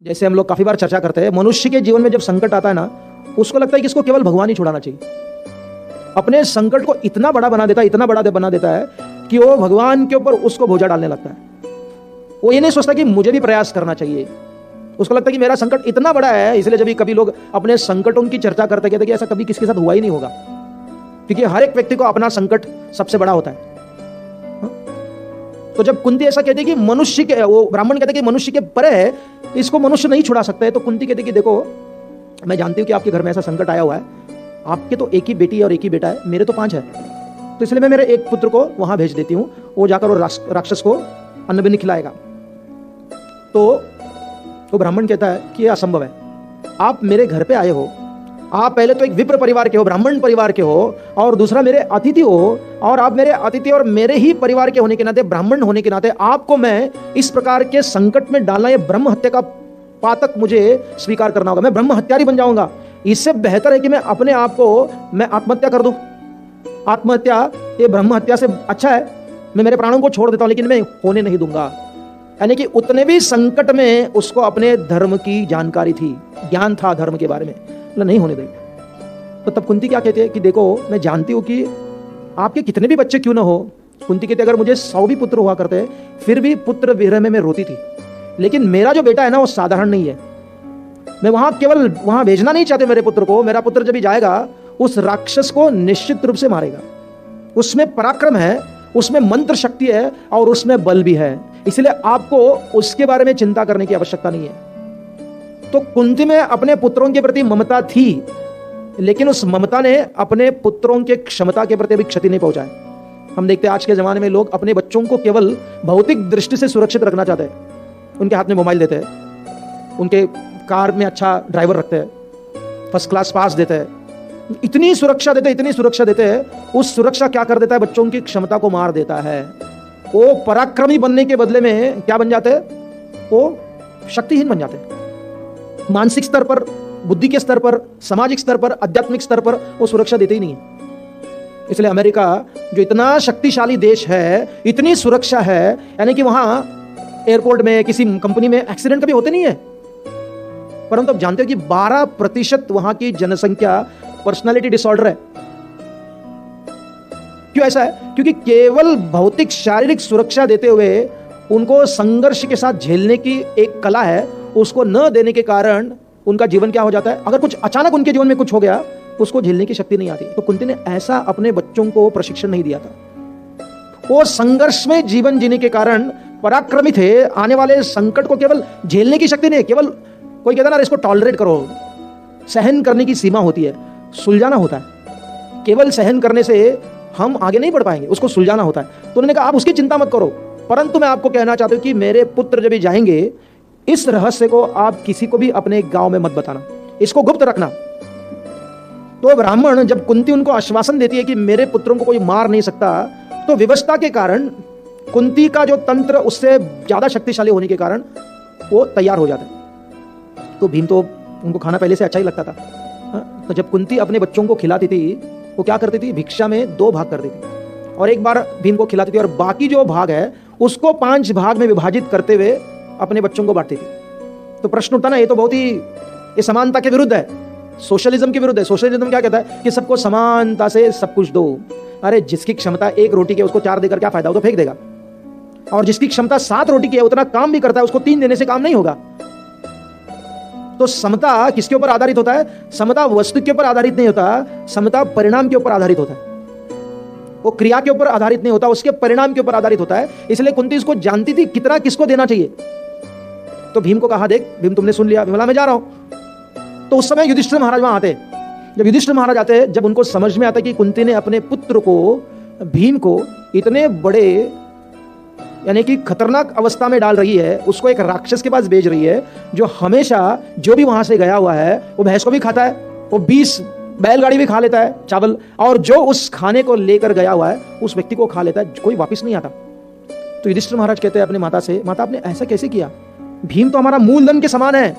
जैसे हम लोग काफी बार चर्चा करते हैं, मनुष्य के जीवन में जब संकट आता है ना, उसको लगता है कि इसको केवल भगवान ही छुड़ाना चाहिए। अपने संकट को इतना बड़ा बना देता है, इतना बड़ा बना देता है कि वो भगवान के ऊपर उसको बोझा डालने लगता है। वो ये नहीं सोचता कि मुझे भी प्रयास करना चाहिए। उसको लगता है कि मेरा संकट इतना बड़ा है, इसलिए जब कभी लोग अपने संकटों की चर्चा करते कहते कि ऐसा कभी किसके साथ हुआ ही नहीं होगा, क्योंकि हर एक व्यक्ति को अपना संकट सबसे बड़ा होता है। तो जब कुंती ऐसा कहते कि मनुष्य के, वो ब्राह्मण कहते कि मनुष्य के परे है, इसको मनुष्य नहीं छुड़ा सकता है, तो कुंती कहते कि देखो, मैं जानती हूँ कि आपके घर में ऐसा संकट आया हुआ है, आपके तो एक ही बेटी और एक ही बेटा है, मेरे तो 5 है, तो इसलिए मैं मेरे एक पुत्र को वहां भेज देती हूँ, वो जाकर वो राक्षस को अन्न भी नहीं खिलाएगा। तो वो ब्राह्मण कहता है कि यह असंभव है, आप मेरे घर पे आए हो, आप पहले तो एक विप्र परिवार के हो, ब्राह्मण परिवार के हो, और दूसरा मेरे अतिथि हो, और आप मेरे अतिथि और मेरे ही परिवार के होने के नाते, ब्राह्मण होने के नाते आपको मैं इस प्रकार के संकट में डालना, ये ब्रह्म हत्या का पातक मुझे स्वीकार करना होगा, मैं ब्रह्म हत्यारी बन जाऊंगा। इससे बेहतर है कि मैं अपने आप को मैं आत्महत्या कर दूं। आत्महत्या ये ब्रह्म हत्या से अच्छा है, मैं मेरे प्राणों को छोड़ देता हूं, लेकिन मैं होने नहीं दूंगा। यानी कि उतने भी संकट में उसको अपने धर्म की जानकारी थी, ज्ञान था धर्म के बारे में, नहीं होने देगा। तो तब कुंती क्या कहते हैं कि देखो, मैं जानती हूं कि आपके कितने भी बच्चे क्यों ना हो, कुंती कहते अगर मुझे 100 भी पुत्र हुआ करते फिर भी पुत्र विरह में मैं रोती थी, लेकिन मेरा जो बेटा है ना वो साधारण नहीं है। मैं केवल वहां भेजना नहीं चाहते मेरे पुत्र को। मेरा पुत्र जब भी जाएगा उस राक्षस को निश्चित रूप से मारेगा। उसमें पराक्रम है, उसमें मंत्र शक्ति है और उसमें बल भी है, इसलिए आपको उसके बारे में चिंता करने की आवश्यकता नहीं है। तो कुंती में अपने पुत्रों के प्रति ममता थी, लेकिन उस ममता ने अपने पुत्रों के क्षमता के प्रति भी क्षति नहीं पहुंचाई। हम देखते हैं आज के जमाने में लोग अपने बच्चों को केवल भौतिक दृष्टि से सुरक्षित रखना चाहते हैं। उनके हाथ में मोबाइल देते हैं, उनके कार में अच्छा ड्राइवर रखते हैं, फर्स्ट क्लास पास देते हैं, इतनी सुरक्षा देते हैं। उस सुरक्षा क्या कर देता है, बच्चों की क्षमता को मार देता है। वो पराक्रमी बनने के बदले में क्या बन जाते हैं, वो शक्तिहीन बन जाते हैं। मानसिक स्तर पर, बुद्धि के स्तर पर, सामाजिक स्तर पर, आध्यात्मिक स्तर पर वो सुरक्षा देते ही नहीं है। इसलिए अमेरिका जो इतना शक्तिशाली देश है, इतनी सुरक्षा है, यानी कि वहां एयरपोर्ट में किसी कंपनी में एक्सीडेंट कभी होते नहीं है। परंतु आप जानते हो कि 12% वहां की जनसंख्या पर्सनालिटी डिसऑर्डर है। क्यों ऐसा है? क्योंकि केवल भौतिक शारीरिक सुरक्षा देते हुए उनको संघर्ष के साथ झेलने की एक कला है, उसको न देने के कारण उनका जीवन क्या हो जाता है, अगर कुछ अचानक उनके जीवन में कुछ हो गया, उसको झेलने की शक्ति नहीं आती। तो कुंती ने ऐसा अपने बच्चों को प्रशिक्षण नहीं दिया था। वो संघर्ष में जीवन जीने के कारण पराक्रमी थे। आने वाले संकट को केवल झेलने की शक्ति नहीं है, केवल कोई कहता ना इसको टॉलरेट करो, सहन करने की सीमा होती है, सुलझाना होता है। केवल सहन करने से हम आगे नहीं बढ़ पाएंगे, उसको सुलझाना होता है। तो उन्होंने कहा आप उसकी चिंता मत करो, परंतु मैं आपको कहना चाहता हूं कि मेरे पुत्र जब भी जाएंगे, इस रहस्य को आप किसी को भी अपने गांव में मत बताना, इसको गुप्त रखना। तो ब्राह्मण जब कुंती उनको आश्वासन देती है कि मेरे पुत्रों को कोई मार नहीं सकता, तो विवशता के कारण कुंती का जो तंत्र उससे ज्यादा शक्तिशाली होने के कारण वो तैयार हो जाता है। तो भीम तो उनको खाना पहले से अच्छा ही लगता था। तो जब कुंती अपने बच्चों को खिलाती थी, वो क्या करती थी, भिक्षा में 2 भाग कर देती थी और एक बार भीम को खिलाती थी, और बाकी जो भाग है उसको 5 भाग में विभाजित करते हुए अपने बच्चों को बांटती थी। तो प्रश्न उठता ना, ये तो बहुत ही ये समानता के विरुद्ध है, सोशलिज्म के विरुद्ध है। सोशलिज्म क्या कहता है कि सबको समानता से सब कुछ दो। अरे जिसकी क्षमता 1 रोटी की है उसको 4 देकर क्या फायदा, वो तो फेंक देगा। और जिसकी क्षमता 7 रोटी की है, उतना काम भी करता है, उसको 3 देने से काम नहीं होगा। तो समता किसके ऊपर आधारित होता है? समता वस्तु के ऊपर आधारित नहीं होता, समता परिणाम के ऊपर आधारित होता है। वो क्रिया के ऊपर आधारित नहीं होता, उसके परिणाम के ऊपर आधारित होता है। इसलिए कुंती इसको जानती थी कितना किसको देना चाहिए। तो भीम को कहा, देख भीम तुमने सुन लिया, बोला मैं जा रहा हूं। तो उस समय युधिष्ठिर महाराज वहां आते। जब युधिष्ठिर महाराज आते, जब उनको समझ में आता कि कुंती ने अपने पुत्र को, भीम को इतने बड़े यानी कि खतरनाक अवस्था में डाल रही है, उसको एक राक्षस के पास भेज रही है, जो हमेशा जो भी वहां से गया हुआ है वो भैंस को भी खाता है, वो 20 बैलगाड़ी भी खा लेता है चावल, और जो उस खाने को लेकर गया हुआ है उस व्यक्ति को खा लेता है, कोई वापस नहीं आता। तो युधिष्ठिर महाराज कहते हैं अपनी माता से, माता आपने ऐसा कैसे किया? भीम तो हमारा मूलधन के समान है,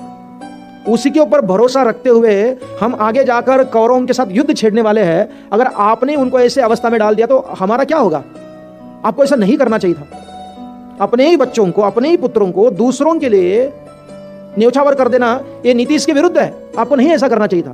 उसी के ऊपर भरोसा रखते हुए हम आगे जाकर कौरवों के साथ युद्ध छेड़ने वाले हैं। अगर आपने उनको ऐसे अवस्था में डाल दिया तो हमारा क्या होगा? आपको ऐसा नहीं करना चाहिए था। अपने ही बच्चों को, अपने ही पुत्रों को दूसरों के लिए न्योछावर कर देना, ये नीतीश के विरुद्ध है। आपको नहीं ऐसा करना चाहिए था।